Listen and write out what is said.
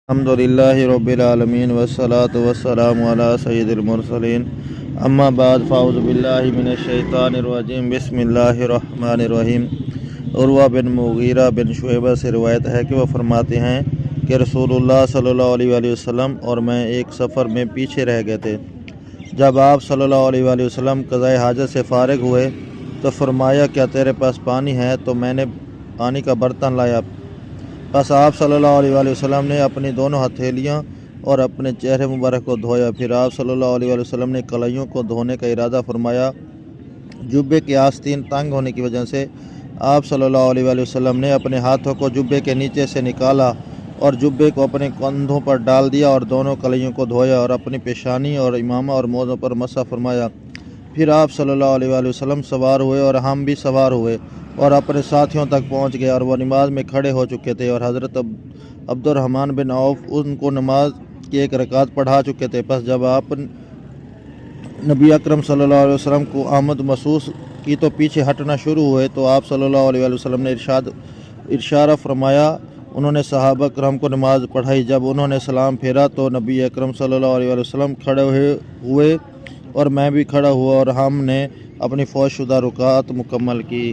الحمدللہ رب العالمین والصلاة والسلام علی سید المرسلین اما بعد فاعوذ باللہ من الشیطان الرجیم بسم اللہ الرحمن الرحیم۔ عروہ بن مغیرہ بن شعیبہ سے روایت ہے کہ وہ فرماتے ہیں کہ رسول اللہ صلی اللہ علیہ وآلہ وسلم اور میں ایک سفر میں پیچھے رہ گئے تھے۔ جب آپ صلی اللہ علیہ وآلہ وسلم قضائے حاجت سے فارغ ہوئے تو فرمایا کیا تیرے پاس پانی ہے؟ تو میں نے پانی کا برتن لایا۔ بس آپ صلی اللہ علیہ وآلہ وسلم نے اپنی دونوں ہتھیلیاں اور اپنے چہرے مبارک کو دھویا۔ پھر آپ صلی اللہ علیہ وآلہ وسلم نے کلائیوں کو دھونے کا ارادہ فرمایا۔ جبے کے آستین تنگ ہونے کی وجہ سے آپ صلی اللہ علیہ وآلہ وسلم نے اپنے ہاتھوں کو جبے کے نیچے سے نکالا اور جبے کو اپنے کندھوں پر ڈال دیا اور دونوں کلائیوں کو دھویا اور اپنی پیشانی اور امامہ اور موزوں پر مسح فرمایا۔ پھر آپ صلی اللہ علیہ وآلہ وسلم سوار ہوئے اور ہم بھی سوار ہوئے اور اپنے ساتھیوں تک پہنچ گئے اور وہ نماز میں کھڑے ہو چکے تھے اور حضرت عبد الرحمن بن عوف ان کو نماز کی ایک رکعت پڑھا چکے تھے۔ پس جب آپ نبی اکرم صلی اللہ علیہ وسلم کو آمد محسوس کی تو پیچھے ہٹنا شروع ہوئے تو آپ صلی اللہ علیہ وآلہ وسلم نے ارشاد فرمایا۔ انہوں نے صحابہ کرام کو نماز پڑھائی۔ جب انہوں نے سلام پھیرا تو نبی اکرم صلی اللہ علیہ وآلہ وسلم کھڑے ہوئے اور میں بھی کھڑا ہوا اور ہم نے اپنی فوت شدہ رکعت مکمل کی۔